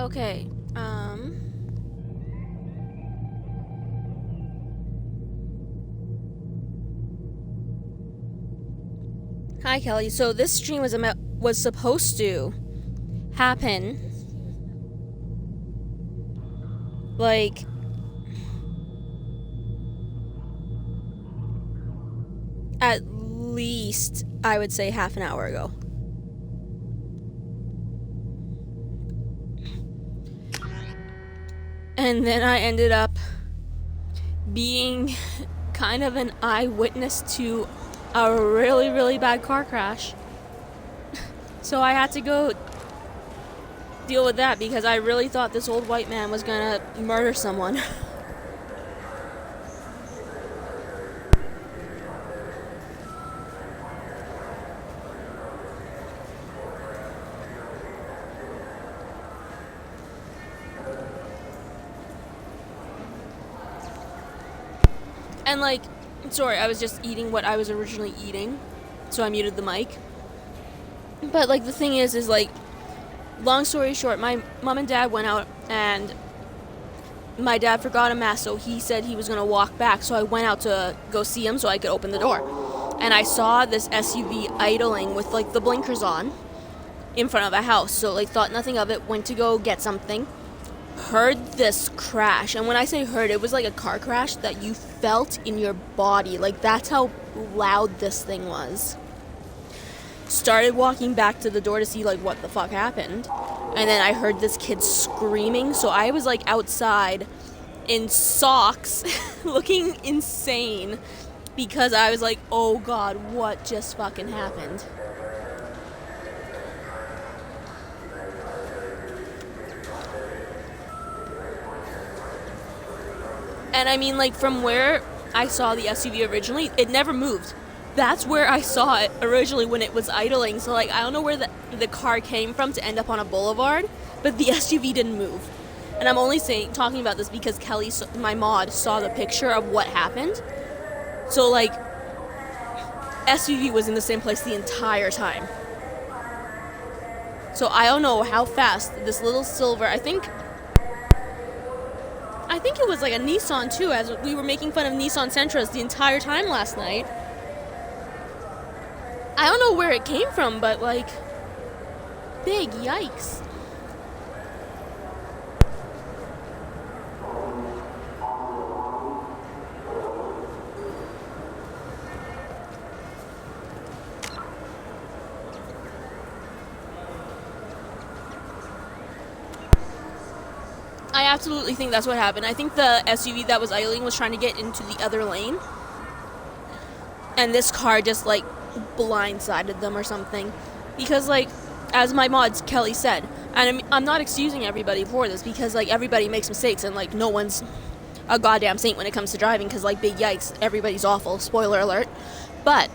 Okay, Hi Kelly. So this stream was supposed to happen like at least I would say half an hour ago. And then I ended up being kind of an eyewitness to a really, really bad car crash. So I had to go deal with that because I really thought this old white man was gonna murder someone. And like, sorry, I was just eating what I was originally eating, so I muted the mic. But like the thing is like, long story short, my mom and dad went out and my dad forgot a mask, so he said he was gonna walk back, so I went out to go see him so I could open the door. And I saw this SUV idling with like the blinkers on in front of a house, so like thought nothing of it, went to go get something, heard this crash. And when I say heard, it was like a car crash that you felt in your body. Like that's how loud this thing was. Started walking back to the door to see like what the fuck happened, and then I heard this kid screaming, so I was like outside in socks looking insane because I was like, oh god, what just fucking happened? And I mean, like, from where I saw the SUV originally, it never moved. That's where I saw it originally when it was idling. So, like, I don't know where the car came from to end up on a boulevard, but the SUV didn't move. And I'm only talking about this because Kelly, my mod, saw the picture of what happened. So, like, SUV was in the same place the entire time. So I don't know how fast this little silver, I think it was like a Nissan too, as we were making fun of Nissan Sentras the entire time last night. I don't know where it came from, but like, big yikes. I absolutely think that's what happened. I think the SUV that was idling was trying to get into the other lane, and this car just like blindsided them or something. Because like, as my mod Kelly said, and I'm not excusing everybody for this because like everybody makes mistakes and like no one's a goddamn saint when it comes to driving because like big yikes, everybody's awful, spoiler alert. But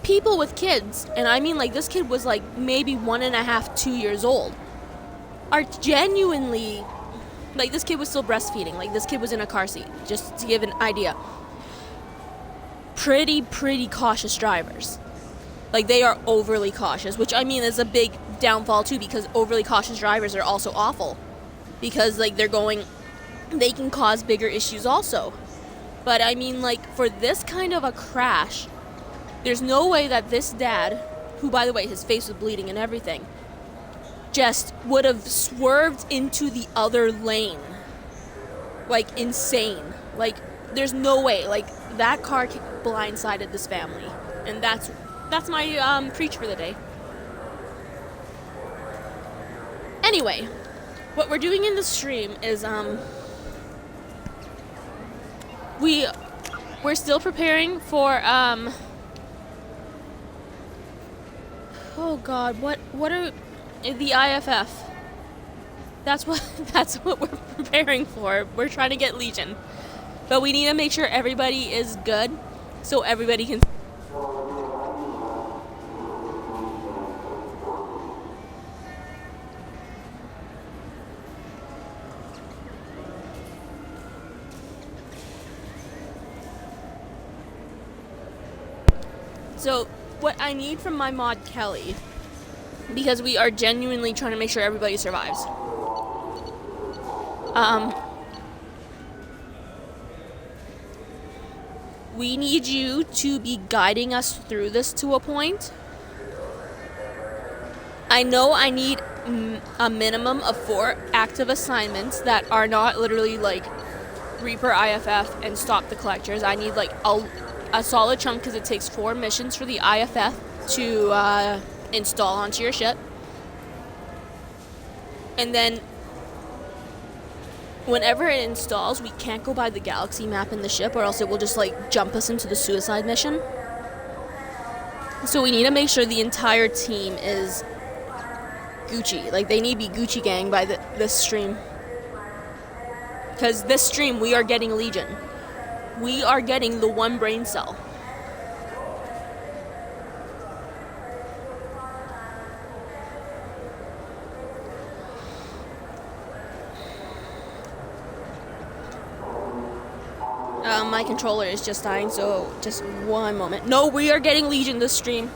people with kids, and I mean like this kid was like maybe 1.5, 2 years old, are genuinely, like this kid was still breastfeeding, like this kid was in a car seat, just to give an idea. Pretty cautious drivers. Like they are overly cautious, which I mean is a big downfall too, because overly cautious drivers are also awful. Because like they can cause bigger issues also. But I mean like for this kind of a crash, there's no way that this dad, who by the way his face was bleeding and everything, just would have swerved into the other lane. Like insane. Like there's no way. Like that car blindsided this family. And that's my preach for the day. Anyway, what we're doing in the stream is we're still preparing for oh god, what are the IFF? That's what we're preparing for. We're trying to get Legion. But we need to make sure everybody is good so everybody can. So what I need from my mod Kelly because we are genuinely trying to make sure everybody survives. We need you to be guiding us through this to a point. I know I need a minimum of 4 active assignments that are not literally like Reaper IFF and stop the collectors. I need like a solid chunk because it takes 4 missions for the IFF to install onto your ship. And then whenever it installs, we can't go by the galaxy map in the ship or else it will just like jump us into the suicide mission. So we need to make sure the entire team is Gucci. Like they need to be Gucci gang by this stream. Because this stream we are getting Legion. We are getting the 1 brain cell. My controller is just dying, so just 1 moment. No, we are getting Legion this stream.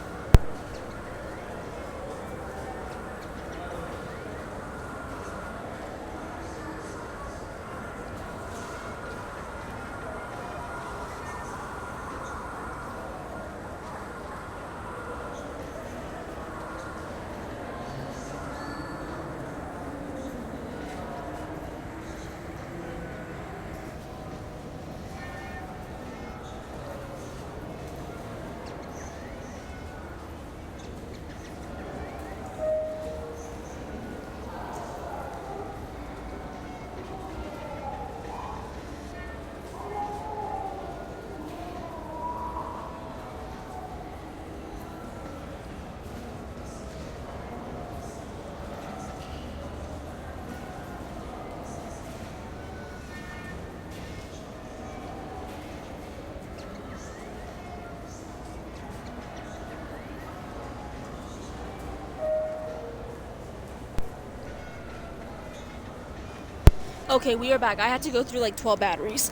Okay, we are back. I had to go through like 12 batteries.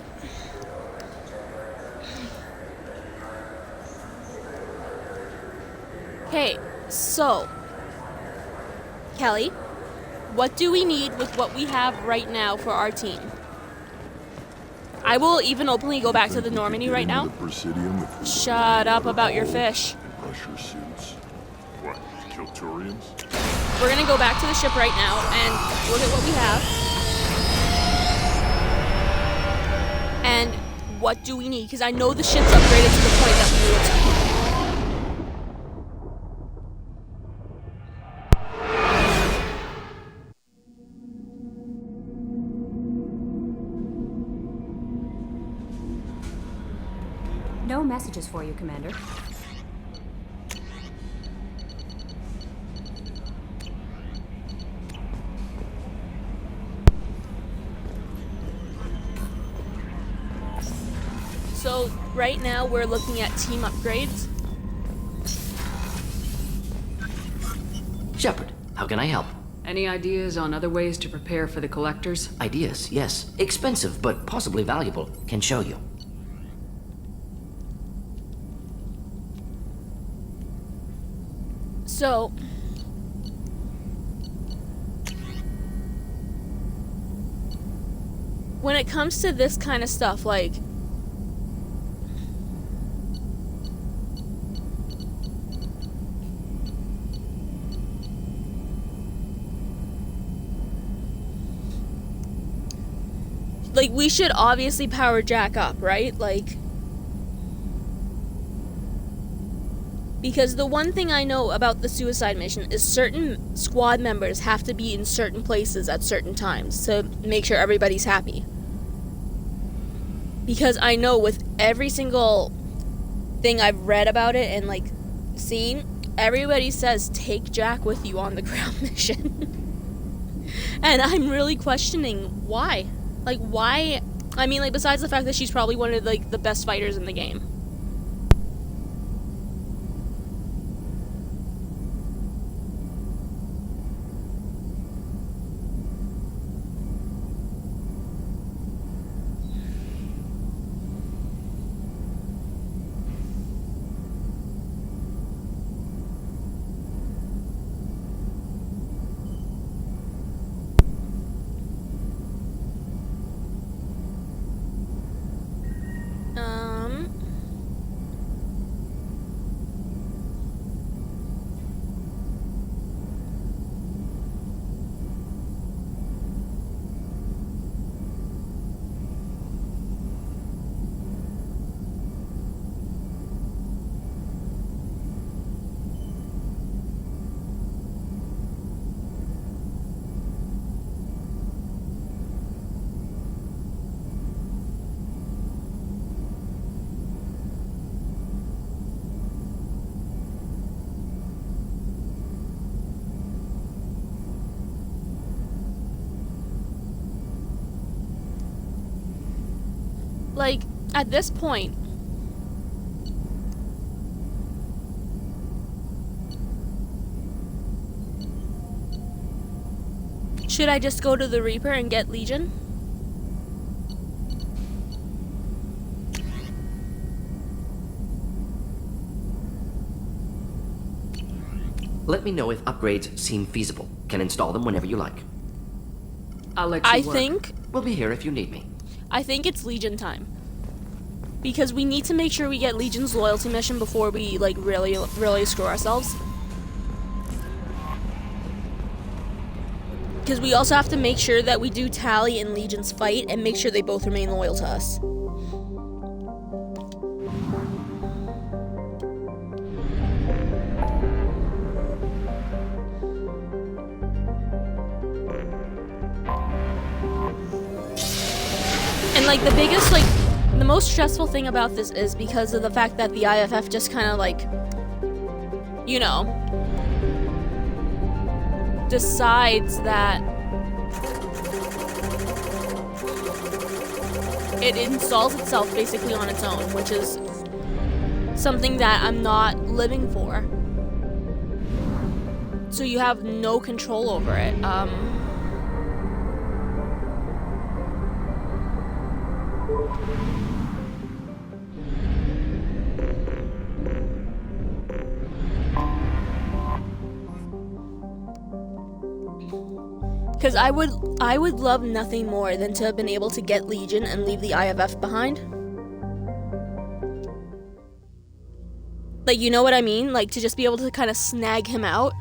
Okay, so Kelly, what do we need with what we have right now for our team? I will even openly go back to the Normandy right now. Shut up about your fish. Pressure suits. What? Kill Turians? We're gonna go back to the ship right now and look at what we have. And what do we need? Because I know the ship's upgraded to the point that we need it. No messages for you, Commander. So right now we're looking at team upgrades. Shepard, how can I help? Any ideas on other ways to prepare for the collectors? Ideas, yes. Expensive, but possibly valuable. Can show you. So when it comes to this kind of stuff, like we should obviously power Jack up, right? Like, because the one thing I know about the suicide mission is certain squad members have to be in certain places at certain times to make sure everybody's happy. Because I know with every single thing I've read about it and like seen, everybody says take Jack with you on the ground mission. And I'm really questioning why. Like, why? I mean, like, besides the fact that she's probably one of like the best fighters in the game. Like, at this point, should I just go to the Reaper and get Legion? Let me know if upgrades seem feasible. Can install them whenever you like. I'll let you I work. think We'll be here if you need me. it's Legion time. Because we need to make sure we get Legion's loyalty mission before we, like, really screw ourselves. Because we also have to make sure that we do Tali and Legion's fight and make sure they both remain loyal to us. And, like, the biggest, like, the most stressful thing about this is because of the fact that the IFF just kind of, like, you know, decides that it installs itself basically on its own, which is something that I'm not living for. So you have no control over it. Because I would love nothing more than to have been able to get Legion and leave the IFF behind. Like, you know what I mean? Like, to just be able to kind of snag him out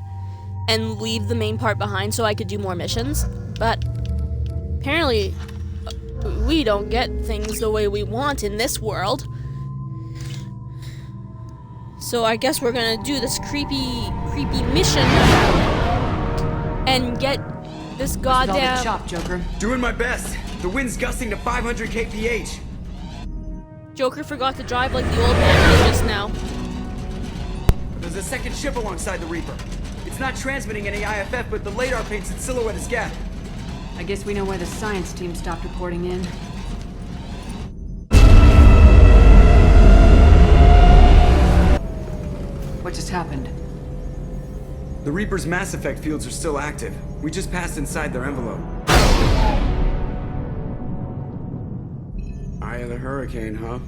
and leave the main part behind so I could do more missions. But apparently, we don't get things the way we want in this world. So I guess we're gonna do this creepy mission and get this goddamn... Chop, Joker. Doing my best. The wind's gusting to 500 kph. Joker forgot to drive like the old man did just now. There's a second ship alongside the Reaper. It's not transmitting any IFF, but the radar paints its silhouette as Geth. I guess we know why the science team stopped reporting in. What just happened? The Reaper's mass effect fields are still active. We just passed inside their envelope. Eye of the hurricane, huh?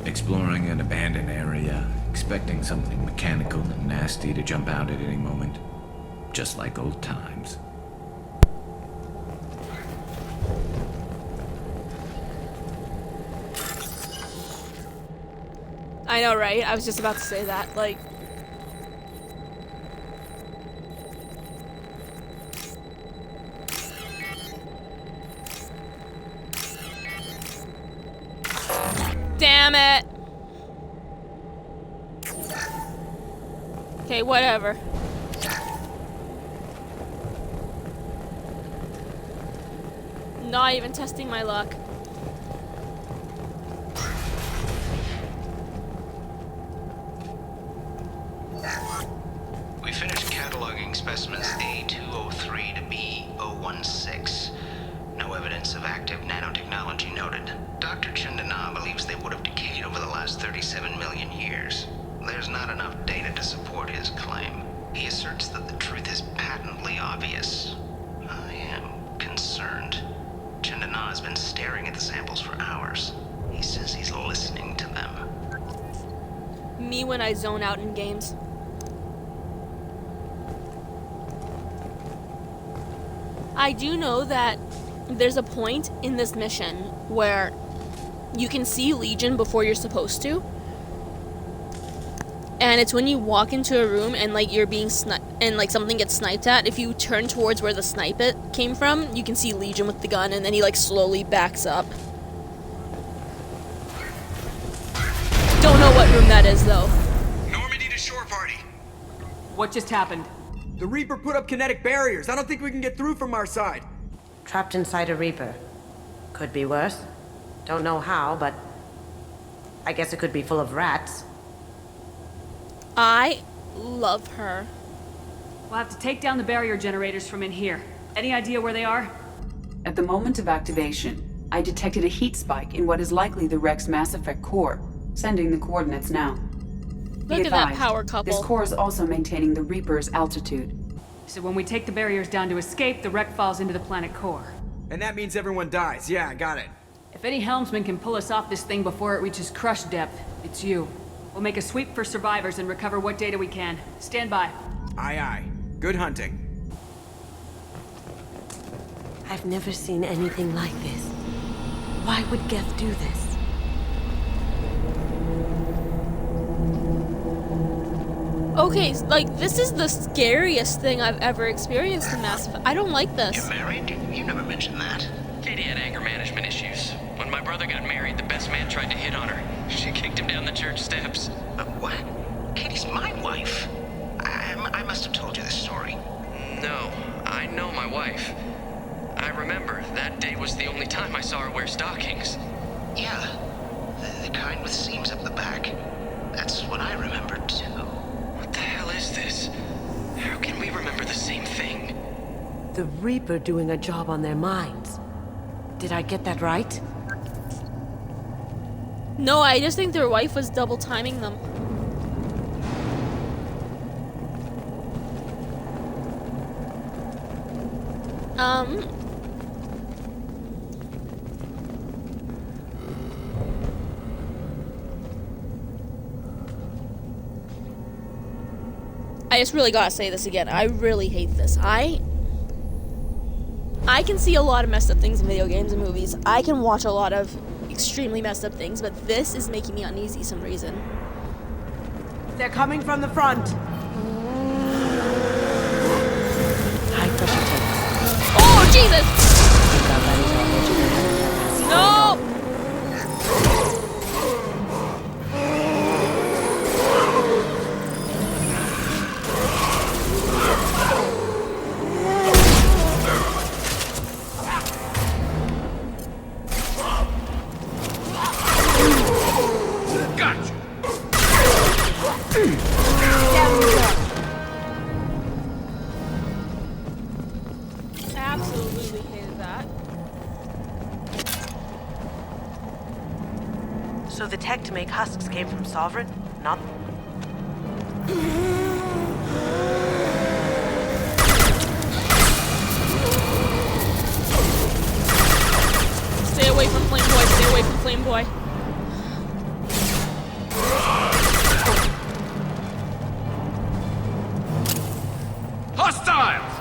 Exploring an abandoned area, expecting something mechanical and nasty to jump out at any moment. Just like old times. I know, right? I was just about to say that. Like... Damn it! Okay, whatever. Not even testing my luck. We finished cataloging specimens A203 to B016. No evidence of active nanotechnology noted. Dr. Chandana believes they would have decayed over the last 37 million years. There's not enough data to support his claim. He asserts that the truth is patently obvious. I am concerned. Chandana has been staring at the samples for hours. He says he's listening to them. Me when I zone out in games. I do know that there's a point in this mission where you can see Legion before you're supposed to. And it's when you walk into a room and like you're being and like something gets sniped at. If you turn towards where the snipe it came from, you can see Legion with the gun, and then he like slowly backs up. Don't know what room that is though. Normandy to shore party. What just happened? The Reaper put up kinetic barriers. I don't think we can get through from our side. Trapped inside a Reaper. Could be worse. Don't know how, but I guess it could be full of rats. I love her. We'll have to take down the barrier generators from in here. Any idea where they are? At the moment of activation, I detected a heat spike in what is likely the Rex Mass Effect core, sending the coordinates now. Be Look at that advised, power couple. This core is also maintaining the Reaper's altitude. So when we take the barriers down to escape, the wreck falls into the planet core. And that means everyone dies. Yeah, I got it. If any helmsman can pull us off this thing before it reaches crush depth, it's you. We'll make a sweep for survivors and recover what data we can. Stand by. Aye, aye. Good hunting. I've never seen anything like this. Why would Geth do this? Okay, like, this is the scariest thing I've ever experienced in Mass Effect. I don't like this. You're married? You never mentioned that. Katie had anger management issues. When my brother got married, the best man tried to hit on her. She kicked him down the church steps. What? Katie's my wife. I must have told you this story. No, I know my wife. I remember that day was the only time I saw her wear stockings. Yeah, the kind with seams up the back. That's what I remembered too. What the hell is this? How can we remember the same thing? The Reaper doing a job on their minds. Did I get that right? No, I just think their wife was double timing them. I just really gotta say this again. I really hate this. I can see a lot of messed up things in video games and movies. I can watch a lot of extremely messed up things, but this is making me uneasy some reason. They're coming from the front. High pressure tanks. Oh, Jesus! No! Absolutely hated that. So the tech to make husks came from Sovereign? Not... Stay away from Flame Boy, stay away from Flame Boy. Hostiles!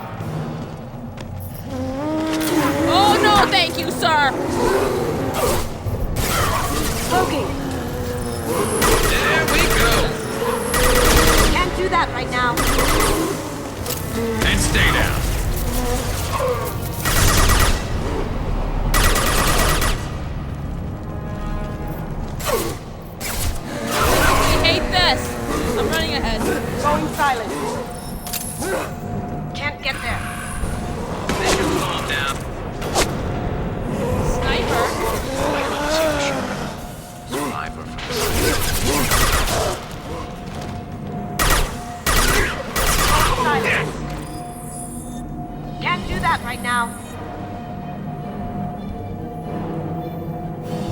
Oh no, thank you, sir! Smoking! There we go! Can't do that right now. And stay down. I hate this! I'm running ahead. Going silent. Can't get there. Calm down. Sniper. Survivor from Silent. Can't do that right now.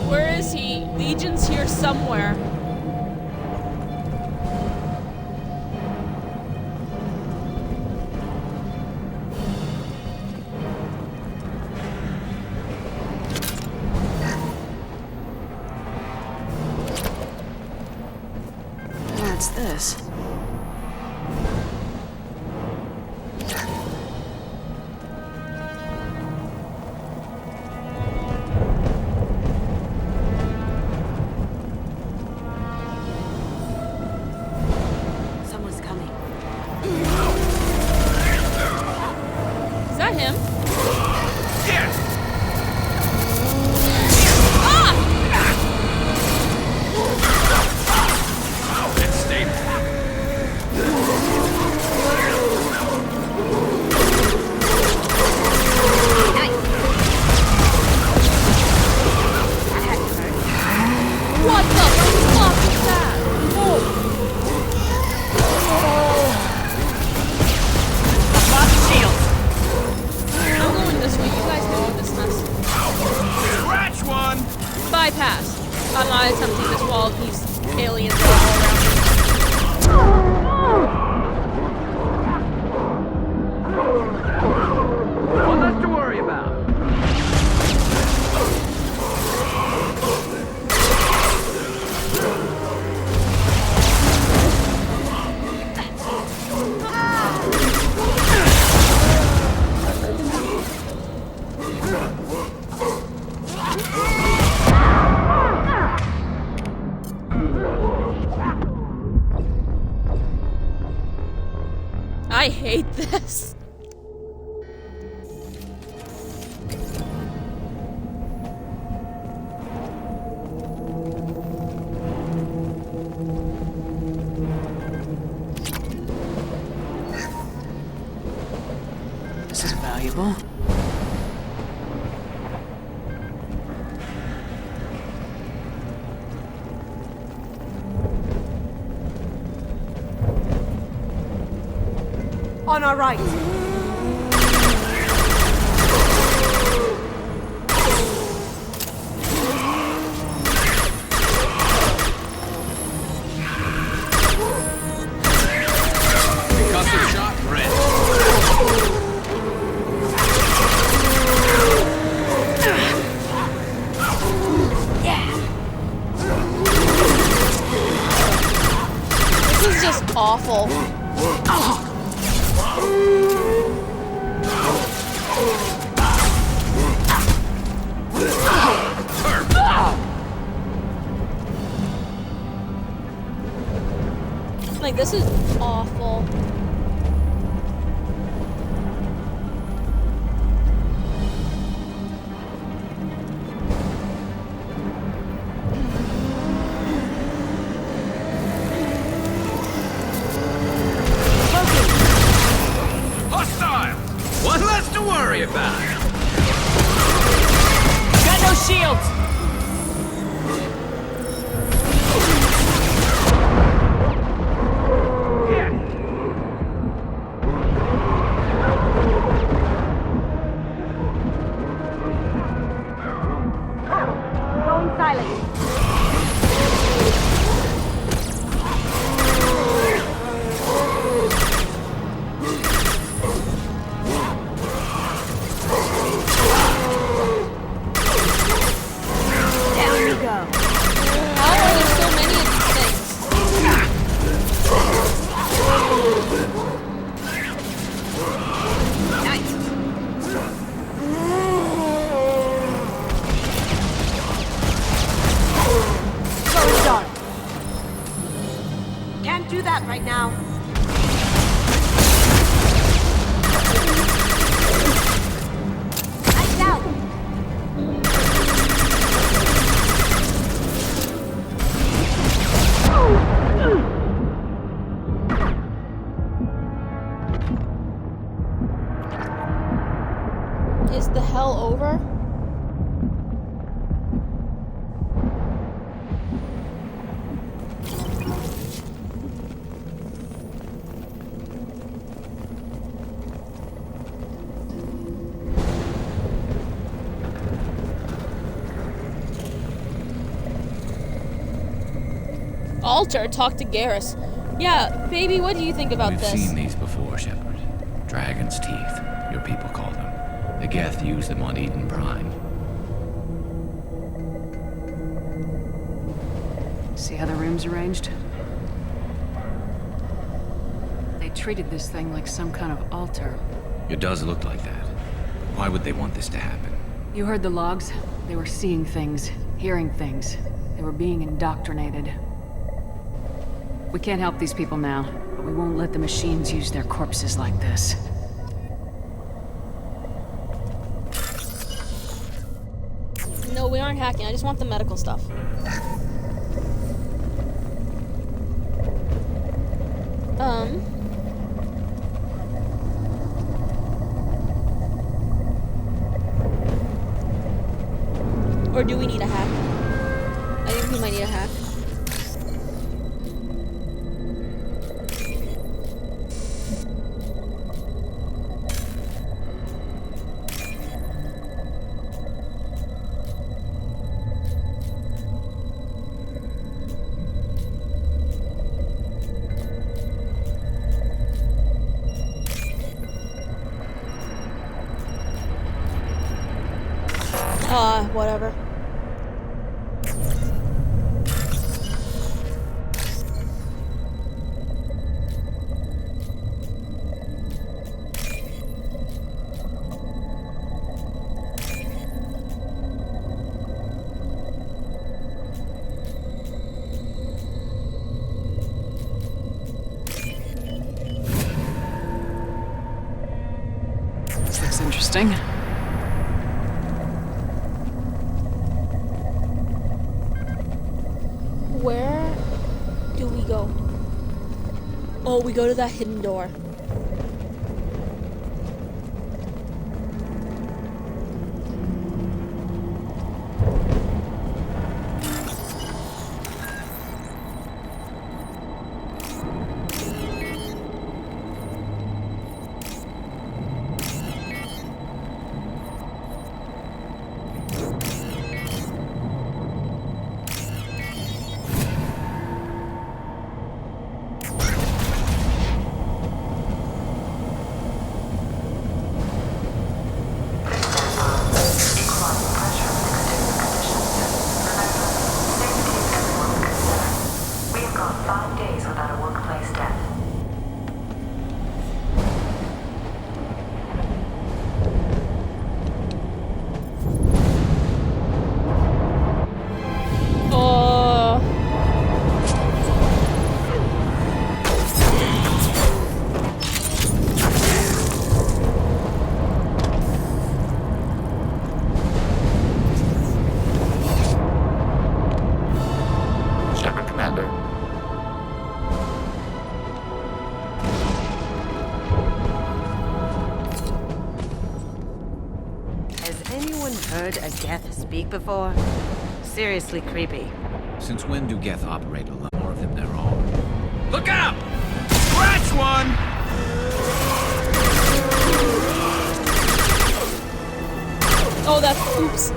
Where is he? Legion's here somewhere. What's this? Someone's coming. Is that him? Yes! Ah! And stay down. I hate this. This is valuable. On our right. Concussive shot, red. This is just awful. Like, this is awful. Hostile! One less to worry about. Got no shields! Going silent. Down you go. How are there so many of these things? Going dark. Can't do that right now. Lights out. Is the hell over? Alter, talk to Garrus. Yeah, baby, what do you think about We've this? seen these before, Shepard. Dragon's teeth, your people call them. The Geth used them on Eden Prime. See how the room's arranged? They treated this thing like some kind of altar. It does look like that. Why would they want this to happen? You heard the logs? They were seeing things, hearing things. They were being indoctrinated. We can't help these people now, but we won't let the machines use their corpses like this. No, we aren't hacking. I just want the medical stuff. Or do we need a hack? I think we might need a hack. Whatever. interesting. Where do we go? Oh, we go to that hidden door. Heard a Geth speak before? Seriously creepy. Since when do Geth operate alone? More of them there are. Look out! Scratch one! Oh, that's oops.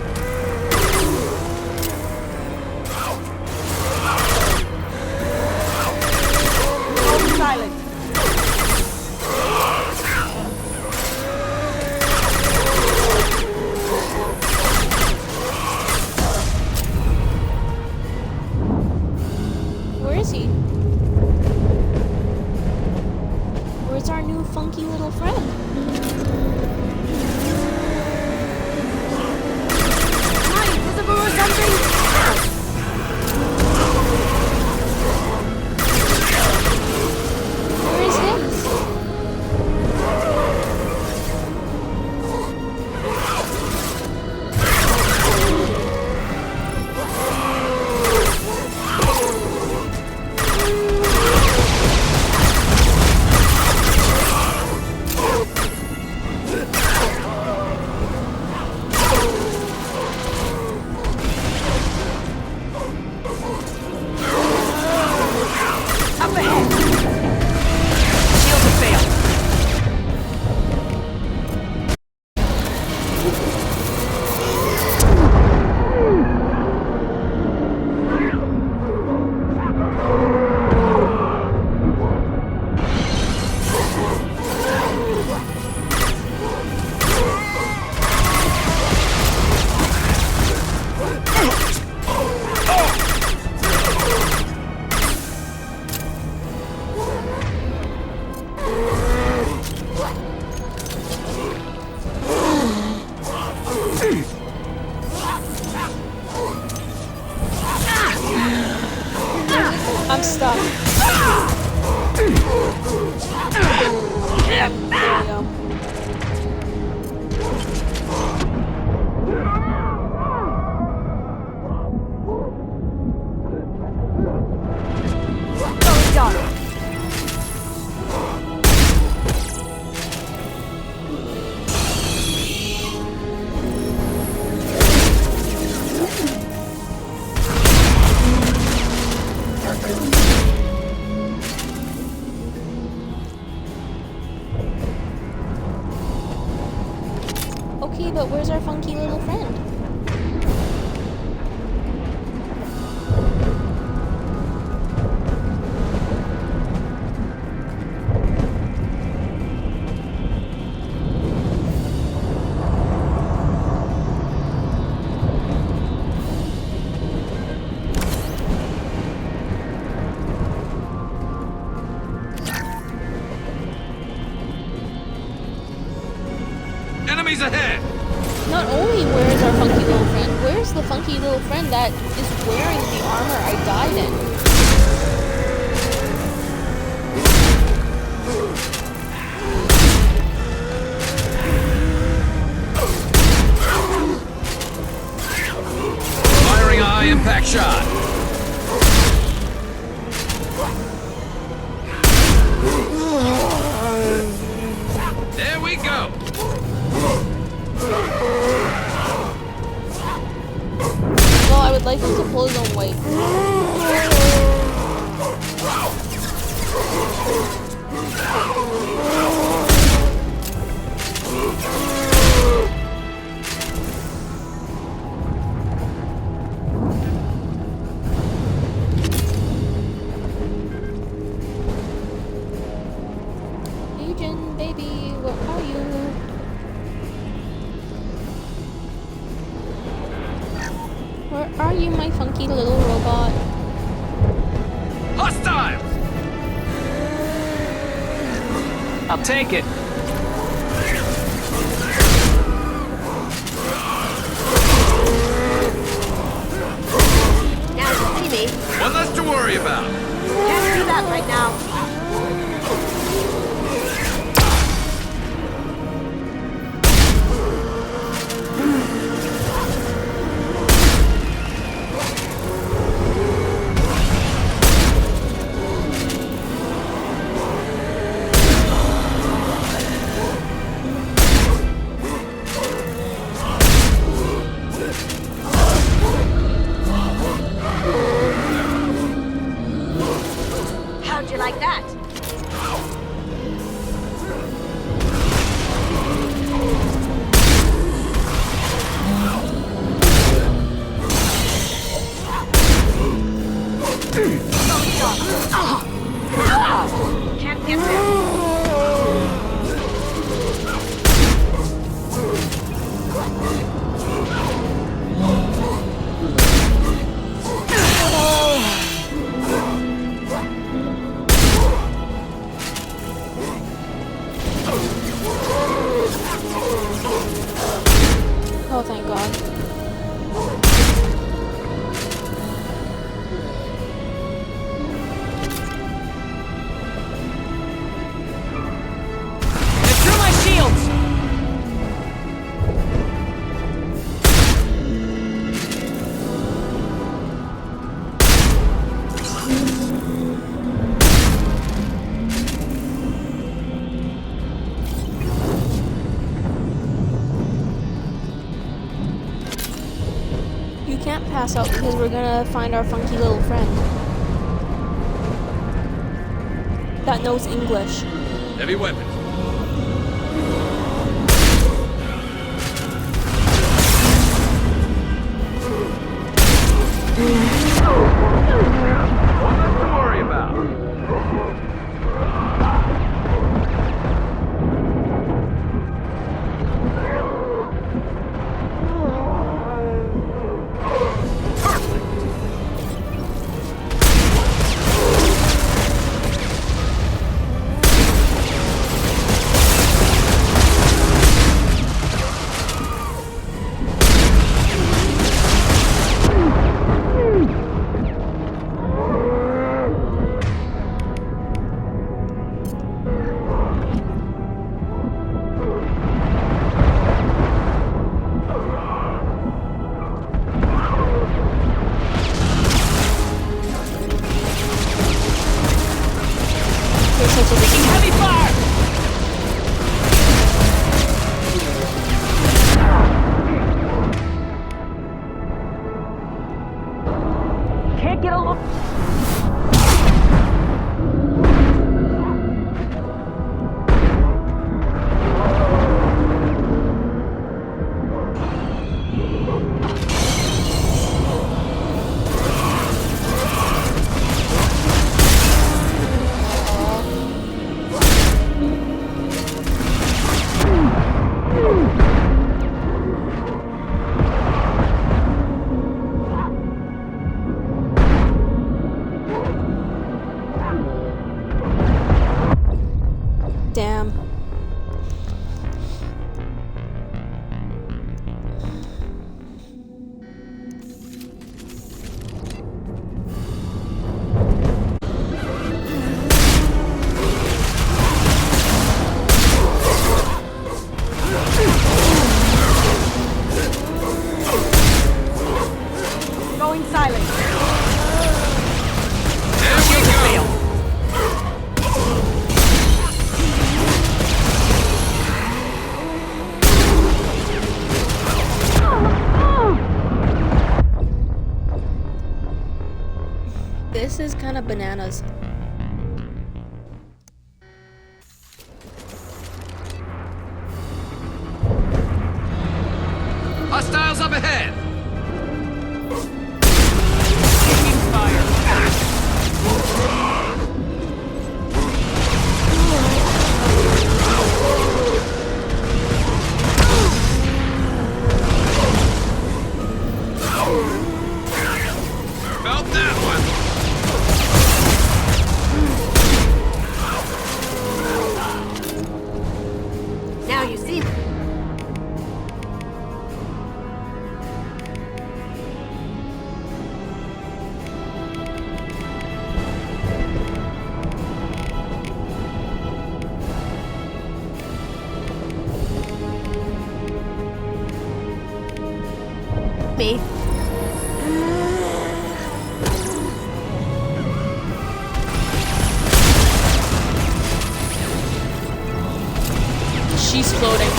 Hold silent. Where is he? Where's our new funky little friend? Invisible or something? Where is his? Up ahead! Shields have failed. I'm stuck. There we go. Going dark. Okay, but where's our funky little friend? Enemies ahead! Not only where's our funky little friend, where's the funky little friend that is wearing the armor I died in? hold his own weight. Legion, baby, where are you? Where are you, my funky little robot? Hostile! I'll take it. Now you see me. One less to worry about. Can't do that right now. How'd you like that? Can't get there. Oh, thank God. Through my shields! You can't pass out because we're gonna find our funky little friend that knows English. Heavy weapons. One less to worry about. Heavy fire! Can't get a look. Damn. Going silent. There we go! of bananas. Hostiles up ahead! Taking fire. Felt that one! Now you see. Me. She's floating.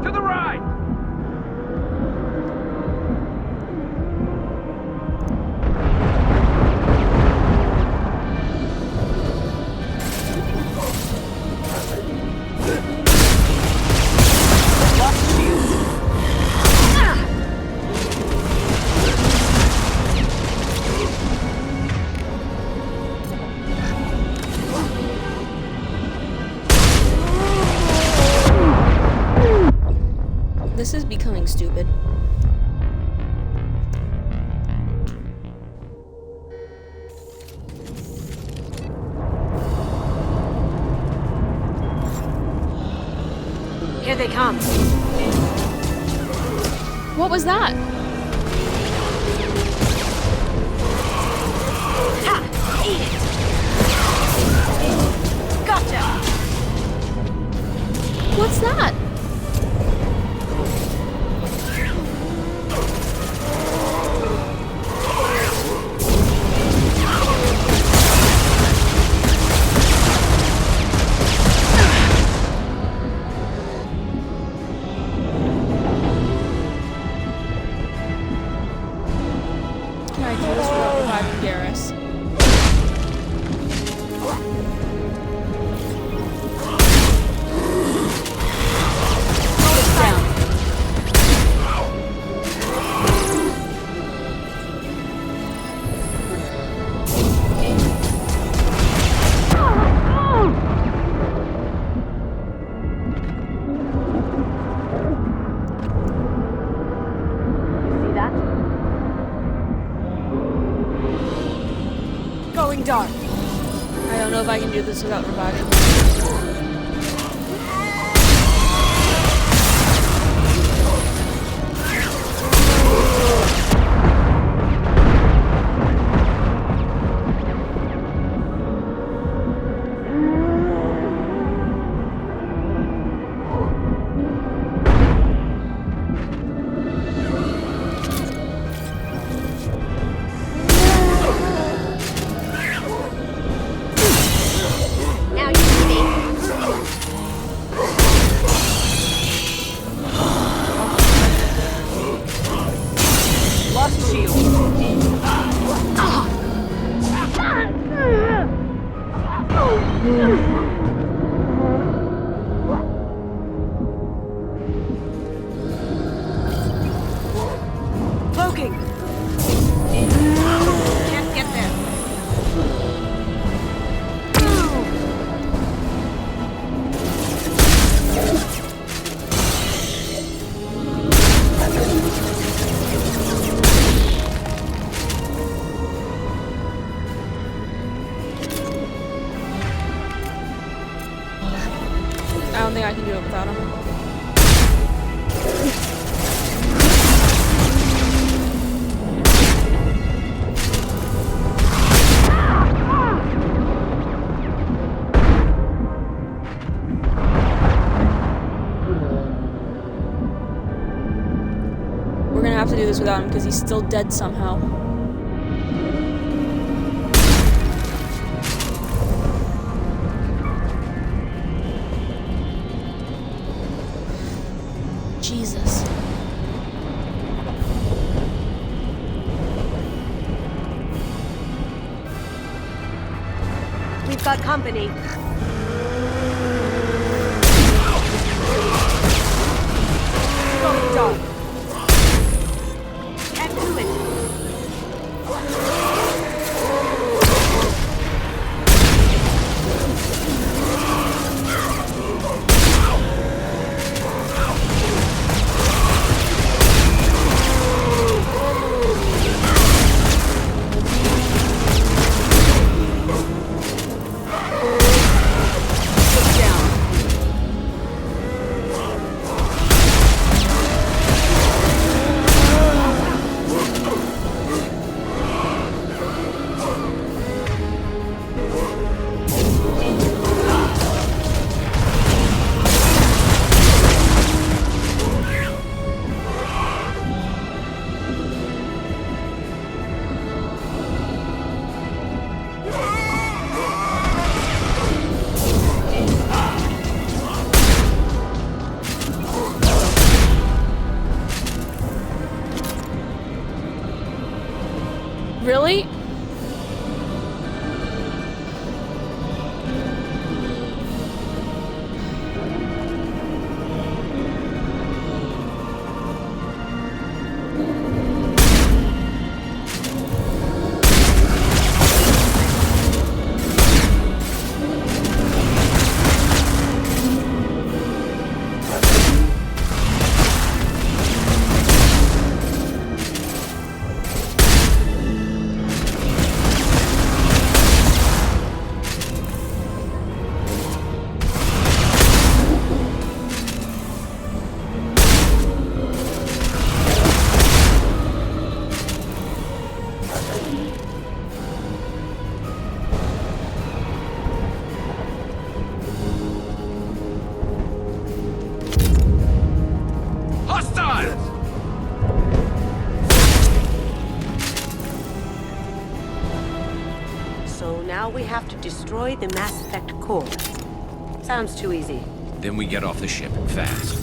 To the right! This is becoming stupid. Here they come. What was that? Ha! Eat it! Gotcha! What's that? Can I do this without reviving Garrus? Going dark. I don't know if I can do this without reviving. Now you see me. Lost shield. Cloaking. Can't get there. I don't think I can do it without him. We're gonna have to do this without him because he's still dead somehow. Jesus. got company. Going dark. Get to it. Really? So now we have to destroy the Mass Effect core. Sounds too easy. Then we get off the ship, fast.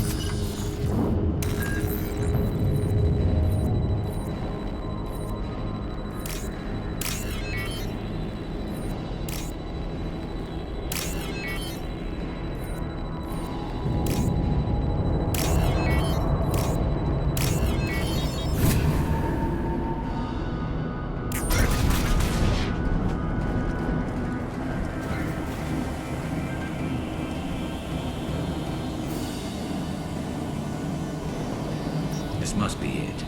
This must be it.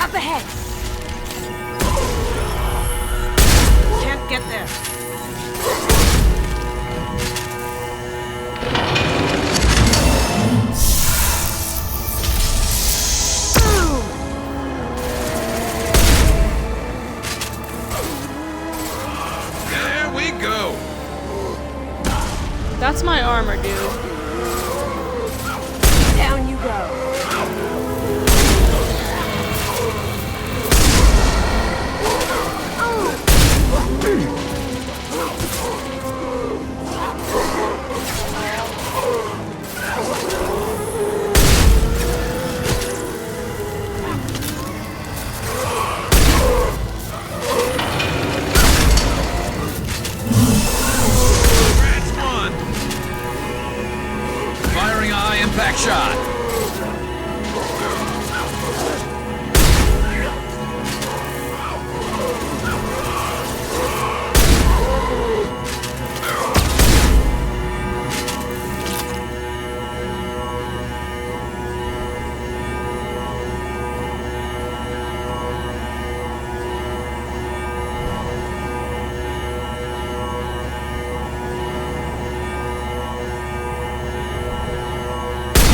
Up ahead! Can't get there. There we go! That's my armor, dude. Down you go. That's one! Firing a high impact shot!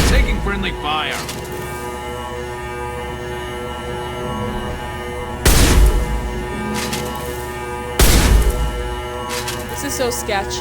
Taking friendly fire. This is so sketch.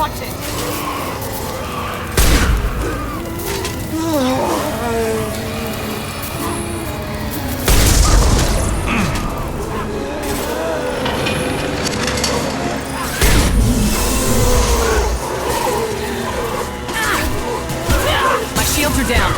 Watch it! My shields are down.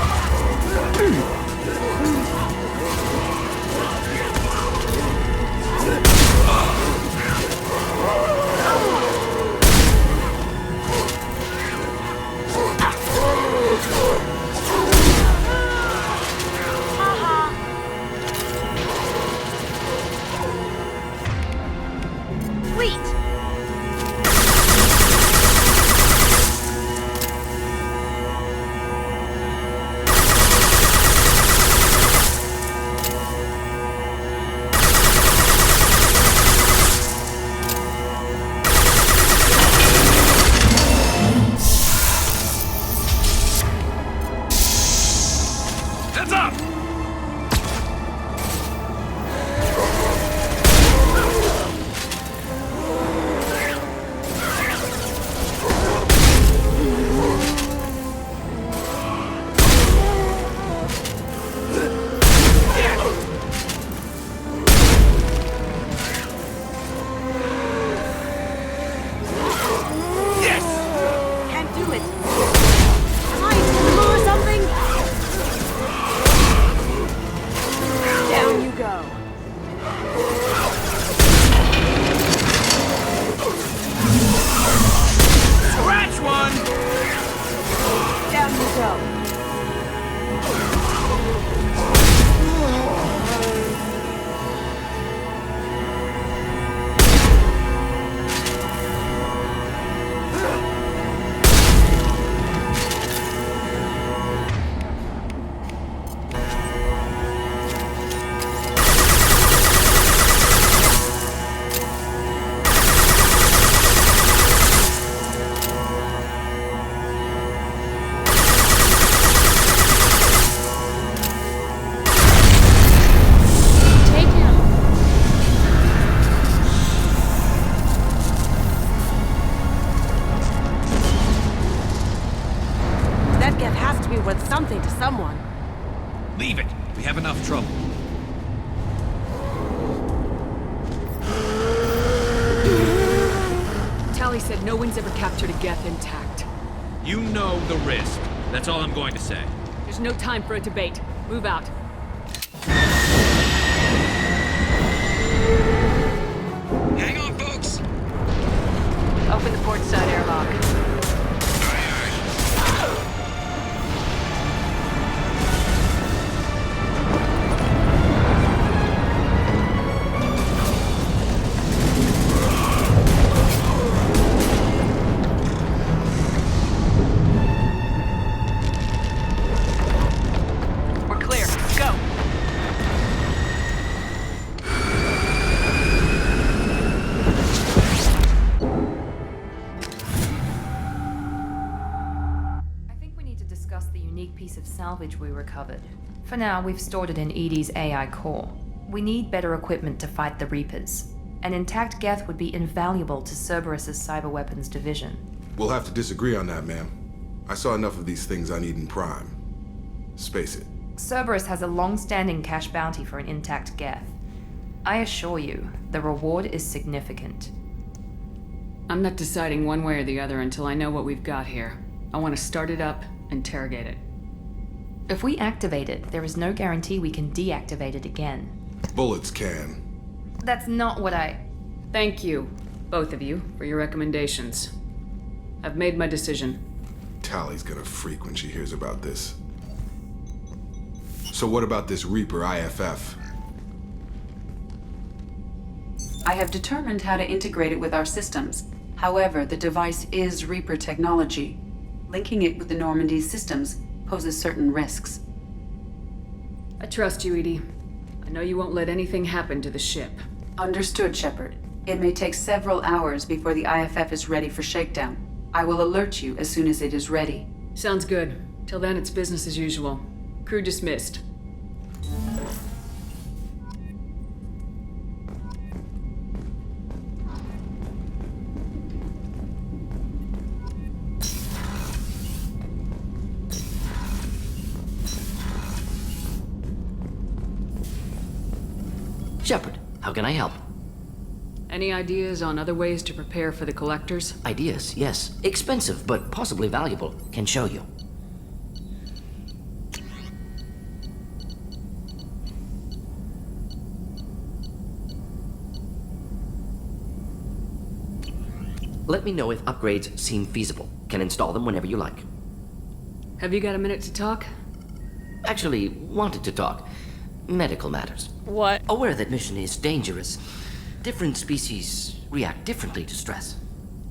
Heads up! Can't do it. Am I evil or something? Down you go. Scratch one! Down you go. Take him. That gift has to be worth something to someone. Leave it. We have enough trouble. Tally said no one's ever captured a Geth intact. You know the risk. That's all I'm going to say. There's no time for a debate. Move out. Hang on, folks. Open the port side airlock. We're clear. Go. I think we need to discuss the unique piece of salvage we recovered. For now, we've stored it in EDI's AI core. We need better equipment to fight the Reapers. An intact Geth would be invaluable to Cerberus's cyber weapons division. We'll have to disagree on that, ma'am. I saw enough of these things on Eden Prime. Space it. Cerberus has a long-standing cash bounty for an intact Geth. I assure you, the reward is significant. I'm not deciding one way or the other until I know what we've got here. I want to start it up, interrogate it. If we activate it, there is no guarantee we can deactivate it again. Bullets can. That's not what I... Thank you, both of you, for your recommendations. I've made my decision. Tally's gonna freak when she hears about this. So what about this Reaper IFF? I have determined how to integrate it with our systems. However, the device is Reaper technology. Linking it with the Normandy's systems poses certain risks. I trust you, EDI. I know you won't let anything happen to the ship. Understood, Shepard. It may take several hours before the IFF is ready for shakedown. I will alert you as soon as it is ready. Sounds good. Till then, it's business as usual. Crew dismissed. Shepard, how can I help? Any ideas on other ways to prepare for the collectors? Ideas, yes. Expensive, but possibly valuable. Can show you. Let me know if upgrades seem feasible. Can install them whenever you like. Have you got a minute to talk? Actually, wanted to talk. Medical matters. What? Aware that mission is dangerous. Different species react differently to stress.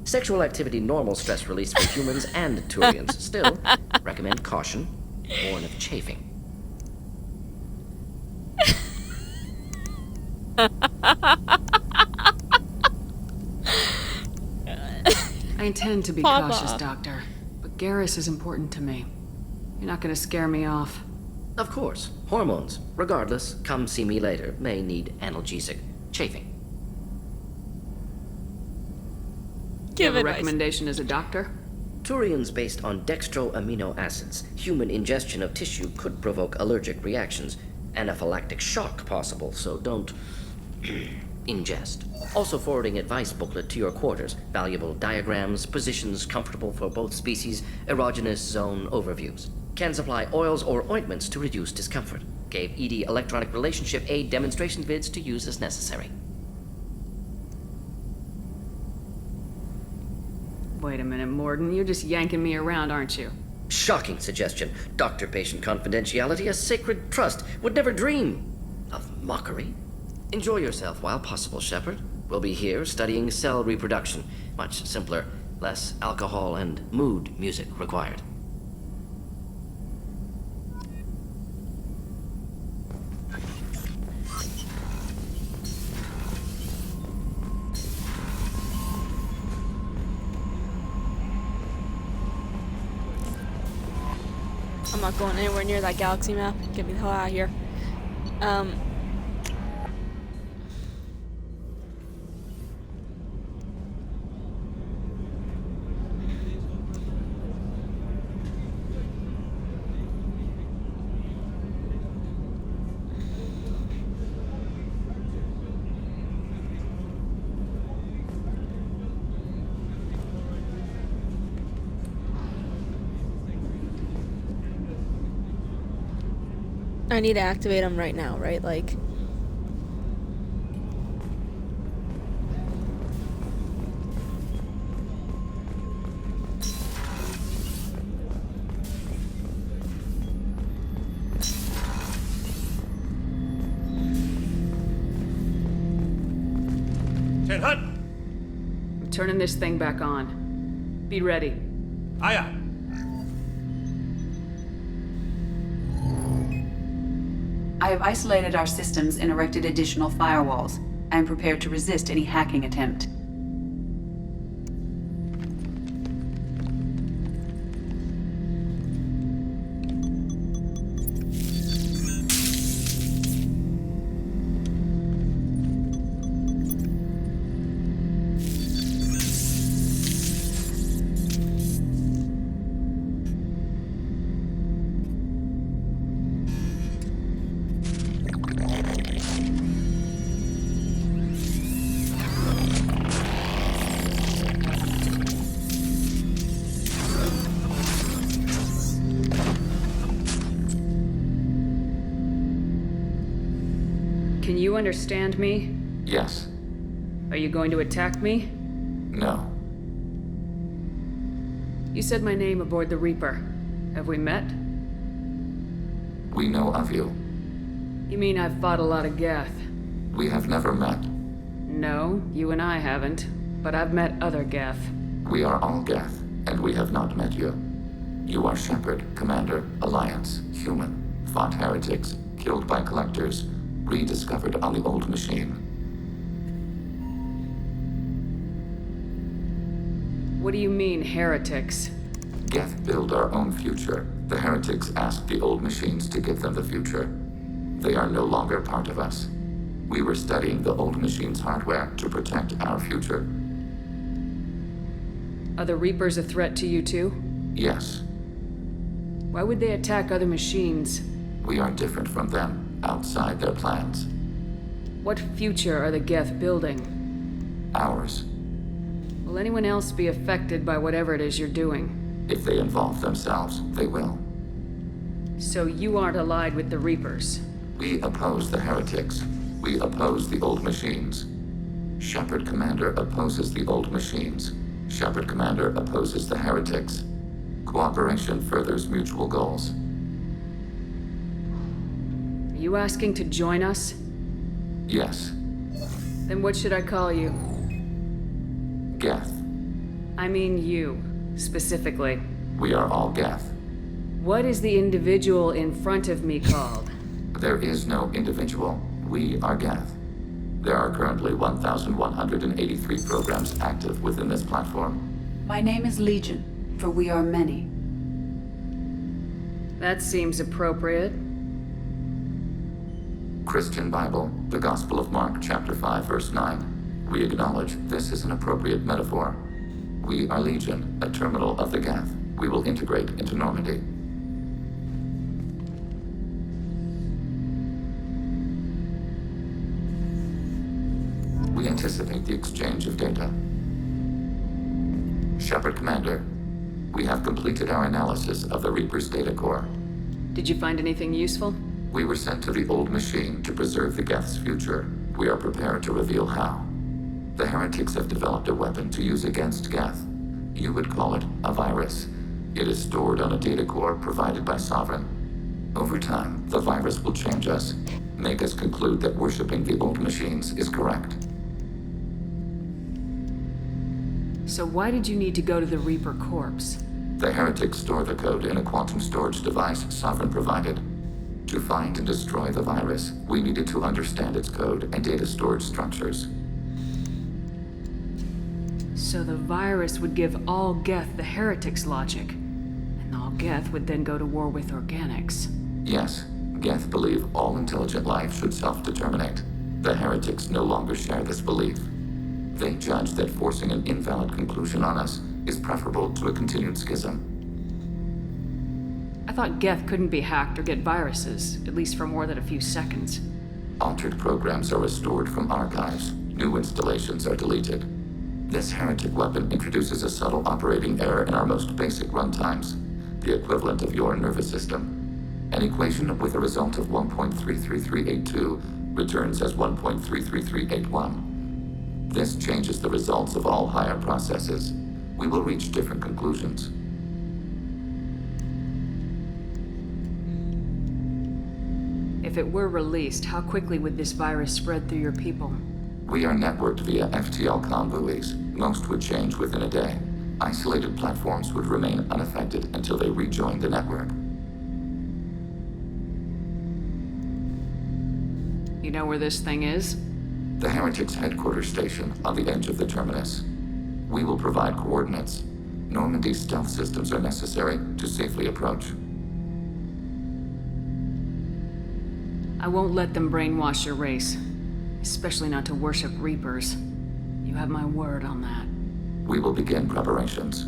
Sexual activity normal stress release for humans and Turians. Still, recommend caution. Warn of chafing. I intend to be Papa. cautious, Doctor. But Garrus is important to me. You're not gonna scare me off. Of course. Hormones. Regardless, come see me later. May need analgesic. Chafing. Give Give a advice. recommendation as a doctor? Turians based on dextro amino acids. Human ingestion of tissue could provoke allergic reactions. Anaphylactic shock possible, so don't ingest. Also forwarding advice booklet to your quarters. Valuable diagrams, positions comfortable for both species, erogenous zone overviews. Can supply oils or ointments to reduce discomfort. Gave ED electronic relationship aid demonstration vids to use as necessary. Wait a minute, Morden. You're just yanking me around, aren't you? Shocking suggestion. Doctor-patient confidentiality, a sacred trust. Would never dream of mockery. Enjoy yourself while possible, Shepard. We'll be here studying cell reproduction. Much simpler, less alcohol and mood music required. I'm not going anywhere near that galaxy map. Get me the hell out of here. I need to activate them right now, right? Like... Ten Hut! I'm turning this thing back on. Be ready. Aye, aye. I have isolated our systems and erected additional firewalls. I am prepared to resist any hacking attempt. Can you understand me? Yes. Are you going to attack me? No. You said my name aboard the Reaper. Have we met? We know of you. You mean I've fought a lot of Geth? We have never met. No, you and I haven't. But I've met other Geth. We are all Geth, and we have not met you. You are Shepard, Commander, Alliance, human, fought heretics, killed by collectors, rediscovered on the old machine. What do you mean, heretics? Geth build our own future. The heretics asked the old machines to give them the future. They are no longer part of us. We were studying the old machines' hardware to protect our future. Are the Reapers a threat to you too? Yes, Why would they attack other machines? we are different from them, outside their plans. What future are the Geth building? Ours. Will anyone else be affected by whatever it is you're doing? If they involve themselves, they will. So you aren't allied with the Reapers? We oppose the heretics. We oppose the old machines. Shepard Commander opposes the old machines. Shepard Commander opposes the heretics. Cooperation furthers mutual goals. Are you asking to join us? Yes. Then what should I call you? Geth. I mean you, specifically. We are all Geth. What is the individual in front of me called? There is no individual. We are Geth. There are currently 1,183 programs active within this platform. My name is Legion, for we are many. That seems appropriate. Christian Bible, the Gospel of Mark, chapter 5, verse 9. We acknowledge this is an appropriate metaphor. We are Legion, a terminal of the Geth. We will integrate into Normandy. We anticipate the exchange of data. Shepard Commander, we have completed our analysis of the Reaper's data core. Did you find anything useful? We were sent to the old machine to preserve the Geth's future. We are prepared to reveal how. The heretics have developed a weapon to use against Geth. You would call it a virus. It is stored on a data core provided by Sovereign. Over time, the virus will change us, make us conclude that worshipping the old machines is correct. So why did you need to go to the Reaper corpse? The heretics store the code in a quantum storage device Sovereign provided. To find and destroy the virus, we needed to understand its code and data storage structures. So the virus would give all Geth the heretics' logic, and all Geth would then go to war with organics. Yes, Geth believe all intelligent life should self-determinate. The heretics no longer share this belief. They judge that forcing an invalid conclusion on us is preferable to a continued schism. I thought Geth couldn't be hacked or get viruses, at least for more than a few seconds. Altered programs are restored from archives. New installations are deleted. This heretic weapon introduces a subtle operating error in our most basic runtimes, the equivalent of your nervous system. An equation with a result of 1.33382 returns as 1.33381. This changes the results of all higher processes. We will reach different conclusions. If it were released, how quickly would this virus spread through your people? We are networked via FTL comm buoys. Most would change within a day. Isolated platforms would remain unaffected until they rejoin the network. You know where this thing is? The Heretics' headquarters station on the edge of the terminus. We will provide coordinates. Normandy's stealth systems are necessary to safely approach. I won't let them brainwash your race. Especially not to worship Reapers. You have my word on that. We will begin preparations.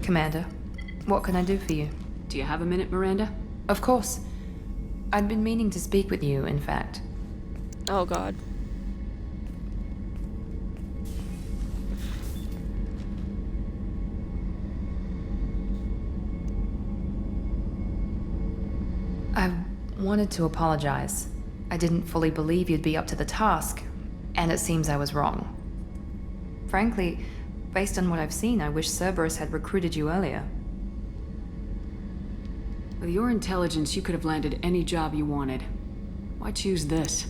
Commander, what can I do for you? Do you have a minute, Miranda? Of course. I'd been meaning to speak with you, in fact. Oh, God. I wanted to apologize. I didn't fully believe you'd be up to the task, and it seems I was wrong. Frankly, based on what I've seen, I wish Cerberus had recruited you earlier. With your intelligence, you could have landed any job you wanted. Why choose this?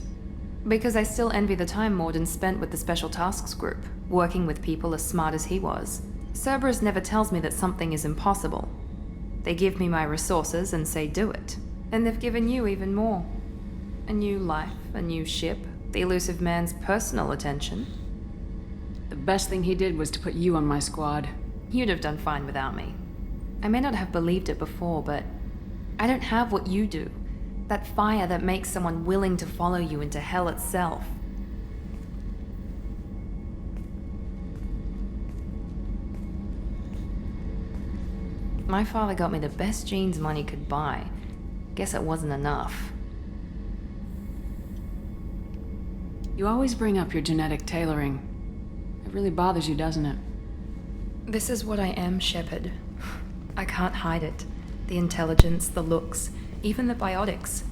Because I still envy the time Morden spent with the Special Tasks Group, working with people as smart as he was. Cerberus never tells me that something is impossible. They give me my resources and say do it. And they've given you even more. A new life, a new ship, the elusive man's personal attention. The best thing he did was to put you on my squad. You'd have done fine without me. I may not have believed it before, but I don't have what you do. That fire that makes someone willing to follow you into hell itself. My father got me the best jeans money could buy. Guess it wasn't enough. You always bring up your genetic tailoring. It really bothers you, doesn't it? This is what I am, Shepard. I can't hide it. The intelligence, the looks, even the biotics.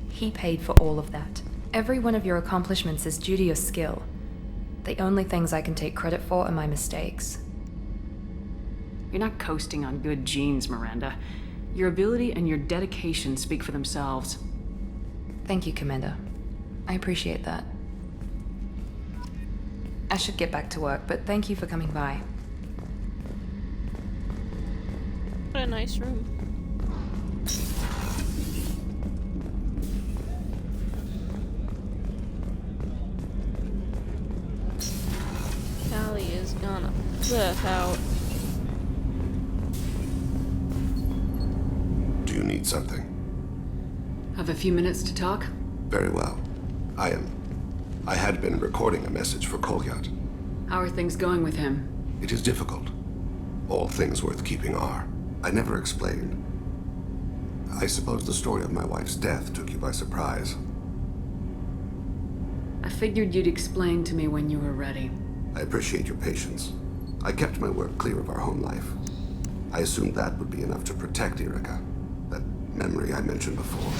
He paid for all of that. Every one of your accomplishments is due to your skill. The only things I can take credit for are my mistakes. You're not coasting on good genes, Miranda. Your ability and your dedication speak for themselves. Thank you, Commander. I appreciate that. I should get back to work, but thank you for coming by. What a nice room. Callie is gonna flip out. Do you need something? Have a few minutes to talk? Very well. I had been recording a message for Kolyat. How are things going with him? It is difficult. All things worth keeping are. I never explained. I suppose the story of my wife's death took you by surprise. I figured you'd explain to me when you were ready. I appreciate your patience. I kept my work clear of our home life. I assumed that would be enough to protect Erica. That memory I mentioned before.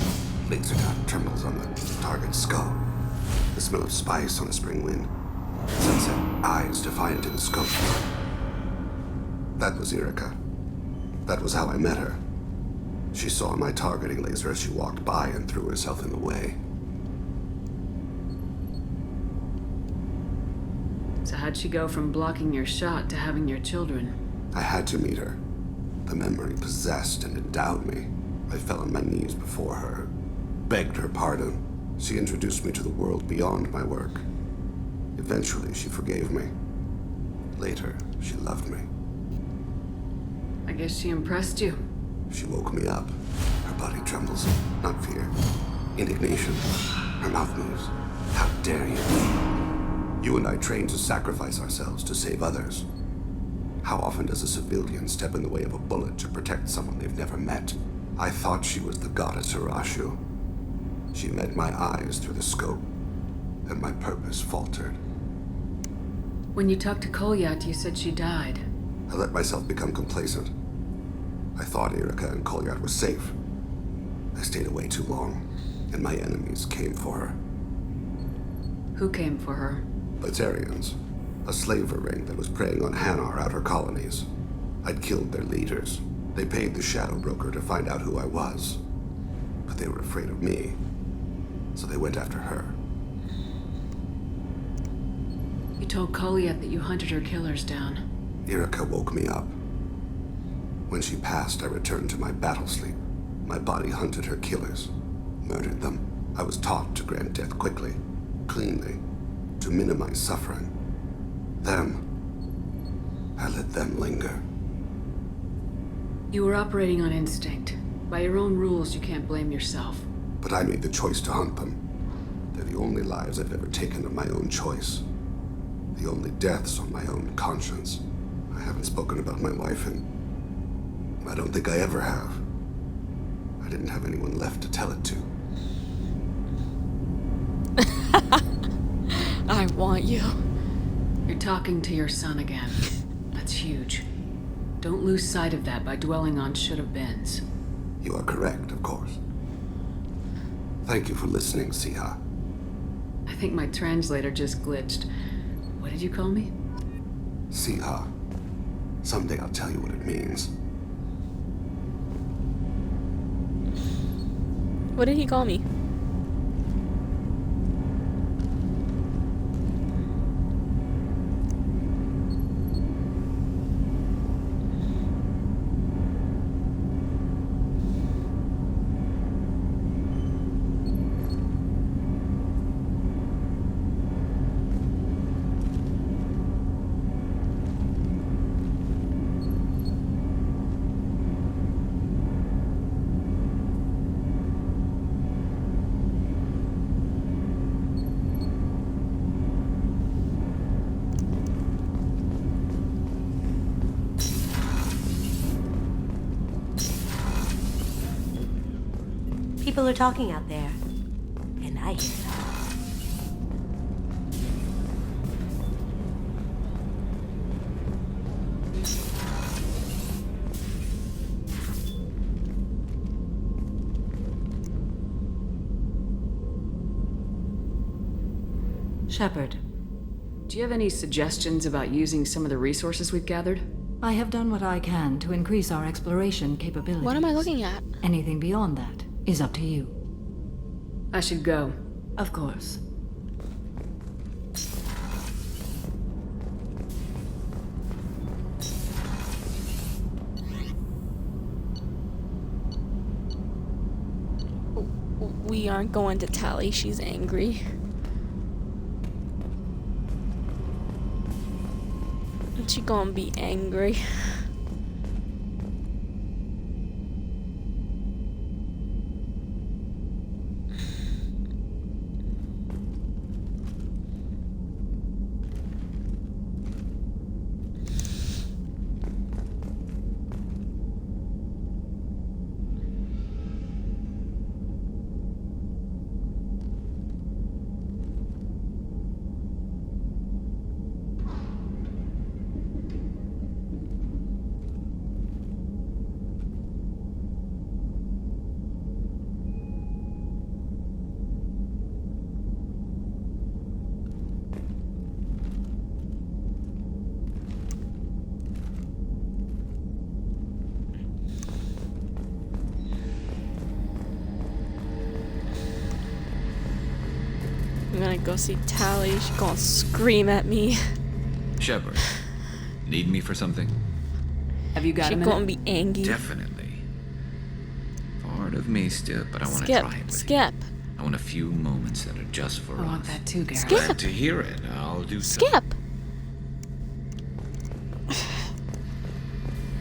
Laser dot trembles on the target's skull. The smell of spice on a spring wind. Sunset eyes defiant in the scope. That was Erica. That was how I met her. She saw my targeting laser as she walked by and threw herself in the way. So how'd she go from blocking your shot to having your children? I had to meet her. The memory possessed and endowed me. I fell on my knees before her, begged her pardon. She introduced me to the world beyond my work. Eventually, she forgave me. Later, she loved me. I guess she impressed you. She woke me up. Her body trembles. Not fear. Indignation. Her mouth moves. How dare you? You and I trained to sacrifice ourselves to save others. How often does a civilian step in the way of a bullet to protect someone they've never met? I thought she was the goddess Arashu. She met my eyes through the scope, and my purpose faltered. When you talked to Kolyat, you said she died. I let myself become complacent. I thought Erica and Kolyat were safe. I stayed away too long, and my enemies came for her. Who came for her? Batarians, a slaver ring that was preying on Hanar outer colonies. I'd killed their leaders. They paid the Shadow Broker to find out who I was. But they were afraid of me, so they went after her. You told Kolyat that you hunted her killers down. Erica woke me up. When she passed, I returned to my battle sleep. My body hunted her killers, murdered them. I was taught to grant death quickly, cleanly, to minimize suffering. I let them linger. You were operating on instinct. By your own rules, you can't blame yourself. But I made the choice to hunt them. They're the only lives I've ever taken of my own choice. The only deaths on my own conscience. I haven't spoken about my wife, and I don't think I ever have. I didn't have anyone left to tell it to. I want you. You're talking to your son again. That's huge. Don't lose sight of that by dwelling on should-have-beens. You are correct, of course. Thank you for listening, Siha. I think my translator just glitched. What did you call me? Siha. Someday I'll tell you what it means. What did he call me? People are talking out there, and I hear them. Shepard, Do you have any suggestions about using some of the resources we've gathered? I have done what I can to increase our exploration capabilities. What am I looking at? Anything beyond that is up to you. I should go. Of course. We aren't going to Tally. She's angry. She gonna be angry. I'm gonna go see Tally. She's gonna scream at me. Shepard, need me for something? Have you got She's a minute? gonna be angry. Definitely. Part of me still, but I want to Skip, try it with skip. you. I want a few moments that are just for I us. want that too, Garrett. Skip. Glad to hear it. I'll do so. Skip.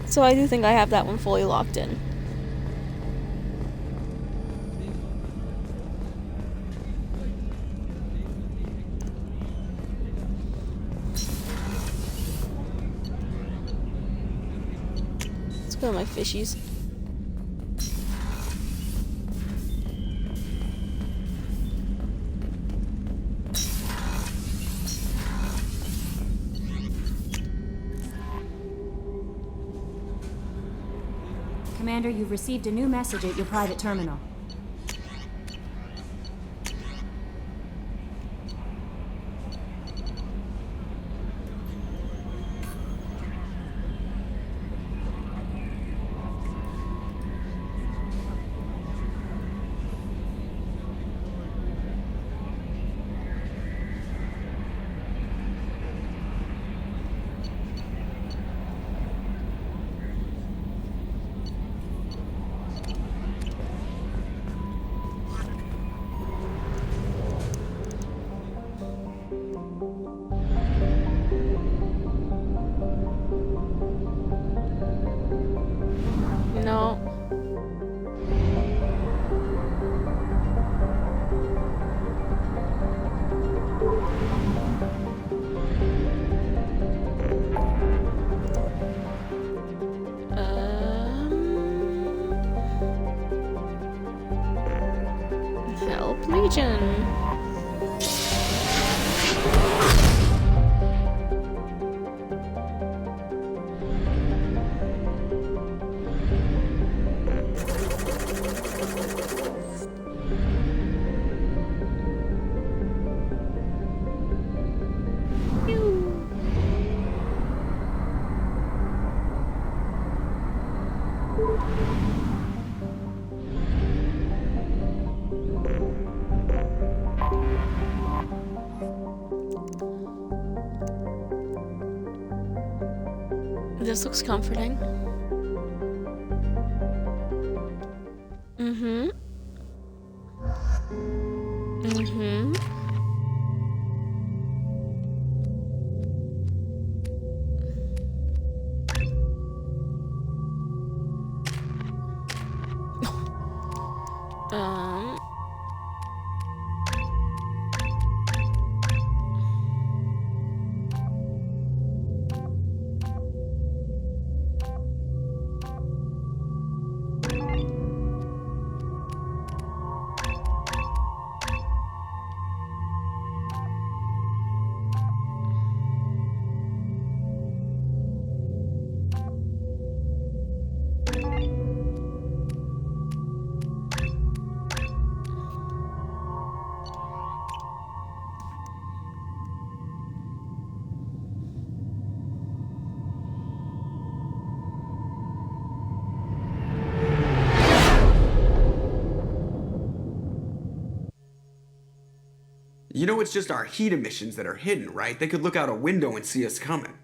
So I do think I have that one fully locked in. Let's go to my fishies. Commander, you've received a new message at your private terminal. No. Help Legion. This looks comforting. Mm-hmm. Mm-hmm. You know it's just our heat emissions that are hidden, right? They could look out a window and see us coming.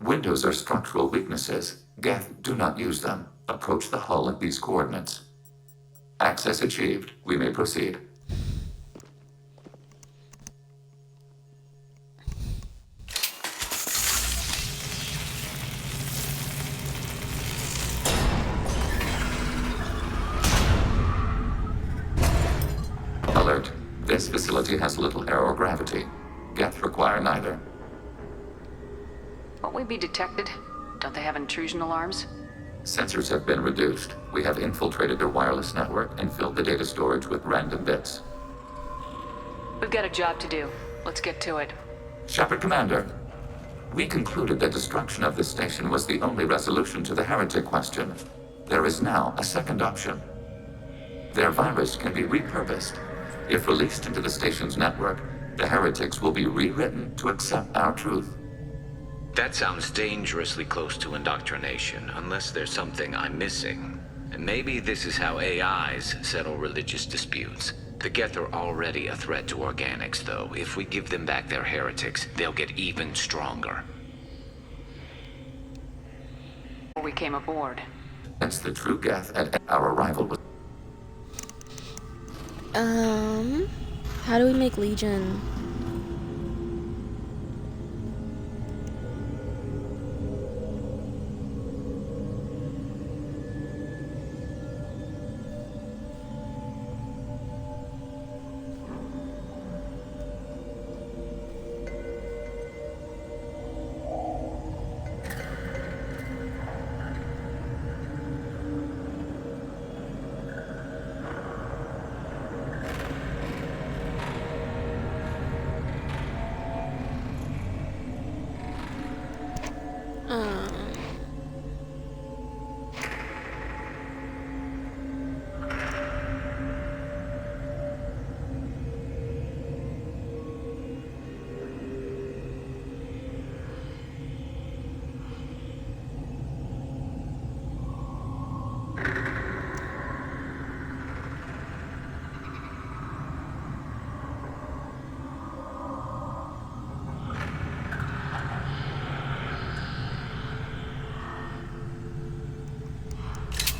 Windows are structural weaknesses. Geth, do not use them. Approach the hull at these coordinates. Access achieved. We may proceed. Alert. This facility has little aerogravity. Geth require neither. Won't we be detected? Don't they have intrusion alarms? Sensors have been reduced. We have infiltrated their wireless network and filled the data storage with random bits. We've got a job to do. Let's get to it. Shepard Commander, we concluded that destruction of this station was the only resolution to the heretic question. There is now a second option. Their virus can be repurposed. If released into the station's network, the heretics will be rewritten to accept our truth. That sounds dangerously close to indoctrination, unless there's something I'm missing. And maybe this is how AIs settle religious disputes. The Geth are already a threat to organics, though. If we give them back their heretics, they'll get even stronger. We came aboard. That's the true Geth at our arrival was... How do we make Legion?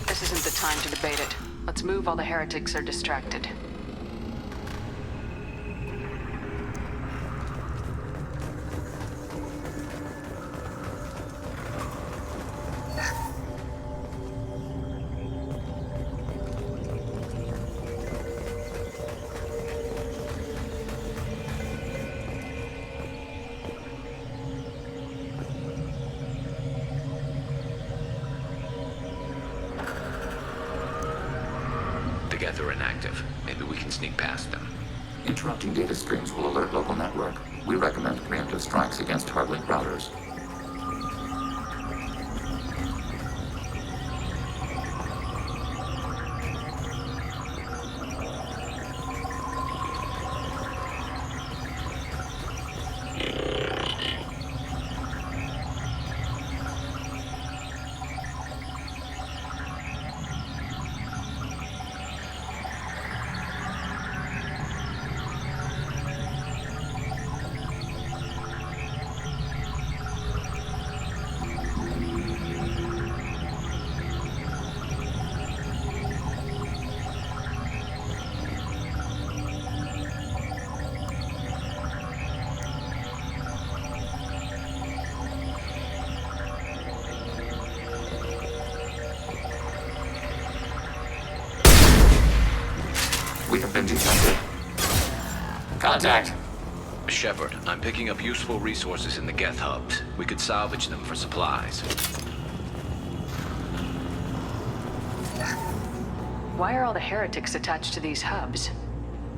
This isn't the time to debate it. Let's move while the heretics are distracted. The Geth are inactive. Maybe we can sneak past them. Interrupting data streams will alert local network. We recommend preemptive strikes against hardlink routers. We have been detected. Contact! Shepard, I'm picking up useful resources in the Geth hubs. We could salvage them for supplies. Why are all the heretics attached to these hubs?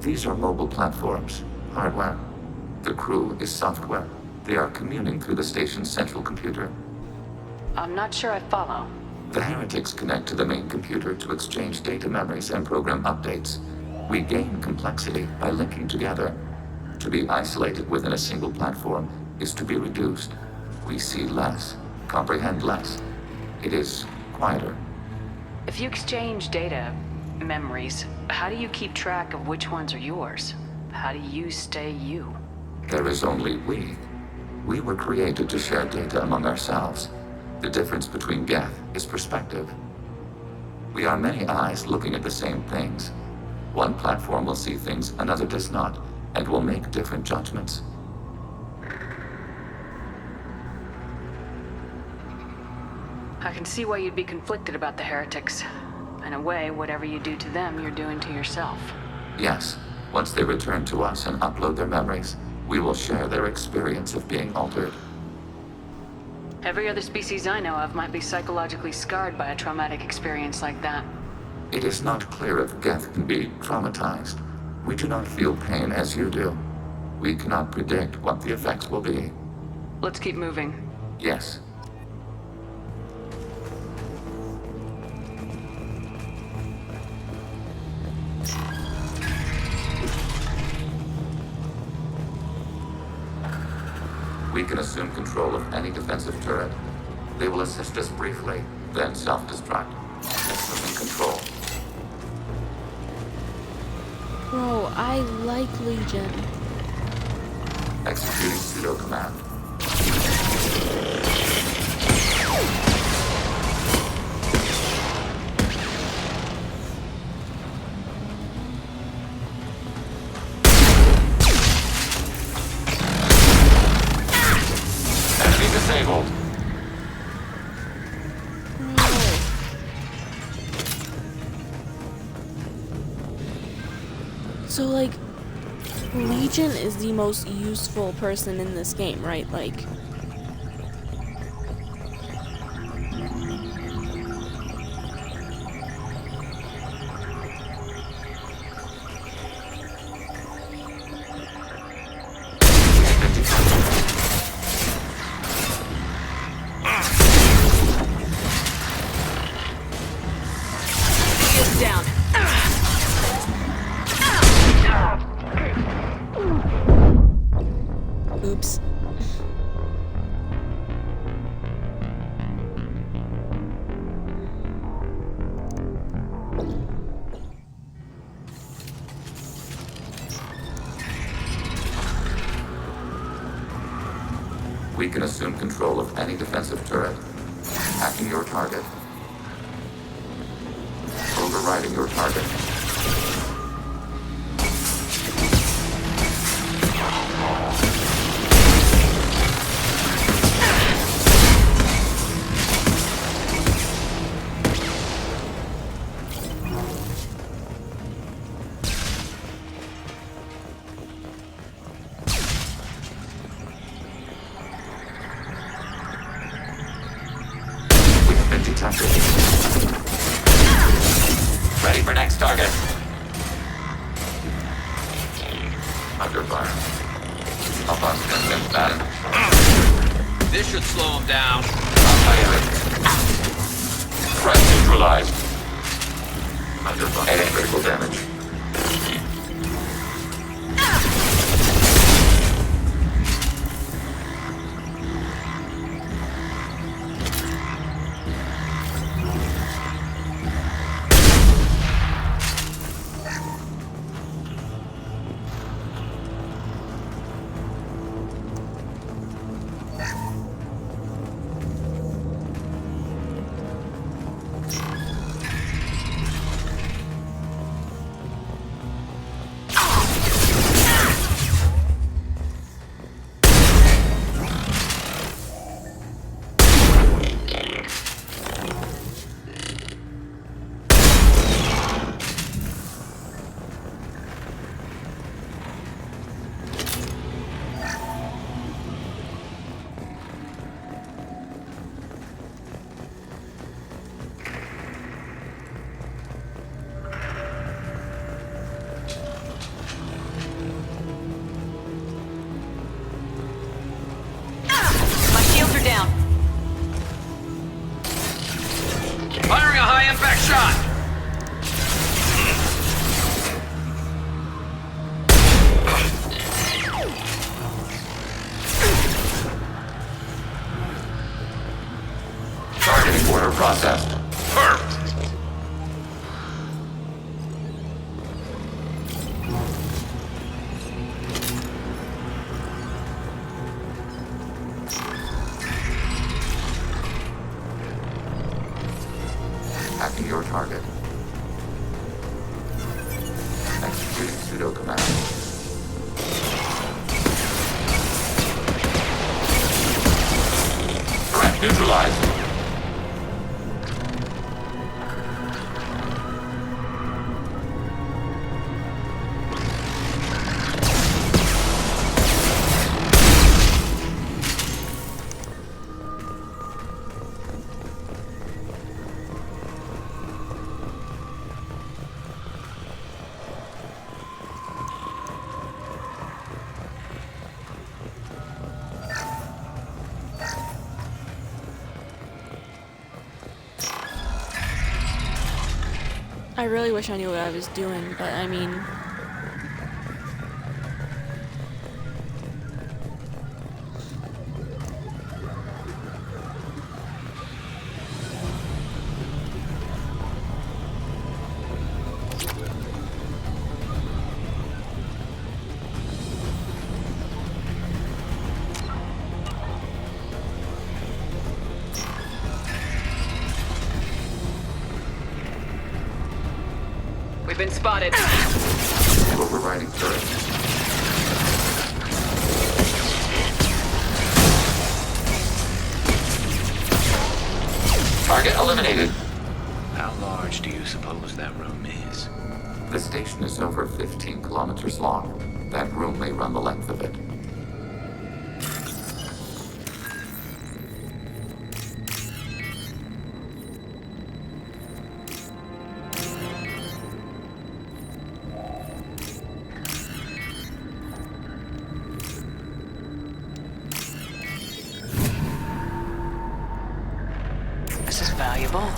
These are mobile platforms, hardware. The crew is software. They are communing through the station's central computer. I'm not sure I follow. The heretics connect to the main computer to exchange data memories and program updates. We gain complexity by linking together. To be isolated within a single platform is to be reduced. We see less, comprehend less. It is quieter. If you exchange data, memories, how do you keep track of which ones are yours? How do you stay you? There is only we. We were created to share data among ourselves. The difference between Geth is perspective. We are many eyes looking at the same things. One platform will see things another does not, and will make different judgments. I can see why you'd be conflicted about the heretics. In a way, whatever you do to them, you're doing to yourself. Yes, once they return to us and upload their memories, we will share their experience of being altered. Every other species I know of might be psychologically scarred by a traumatic experience like that. It is not clear if Geth can be traumatized. We do not feel pain as you do. We cannot predict what the effects will be. Let's keep moving. Yes. We can assume control of any defensive turret. They will assist us briefly, then self-destruct. Assuming control. Bro, I like Legion. Executing pseudo-command. Enemy disabled. So, like, Legion is the most useful person in this game, right? Like... Down. Oops. We can assume control of any defensive turret. Hacking your target. Overriding your target. We've been detected. Ready for next target. Under fire. Up on stem batter. This should slow him down. Threat neutralized. Under fire. Critical damage. target. Execute pseudo command. Threat neutralized. I really wish I knew what I was doing, but I mean... We've been spotted. Overriding turret. Target eliminated. How large do you suppose that room is? The station is over 15 kilometers long. That room may run the length of it. This is valuable.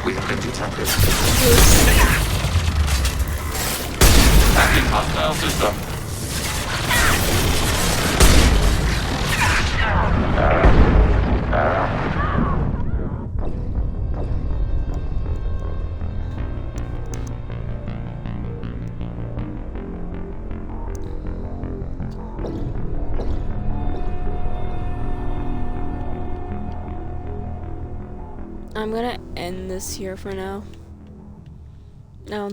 We have been detected. Hacking hostile system. I'm gonna end this here for now. No.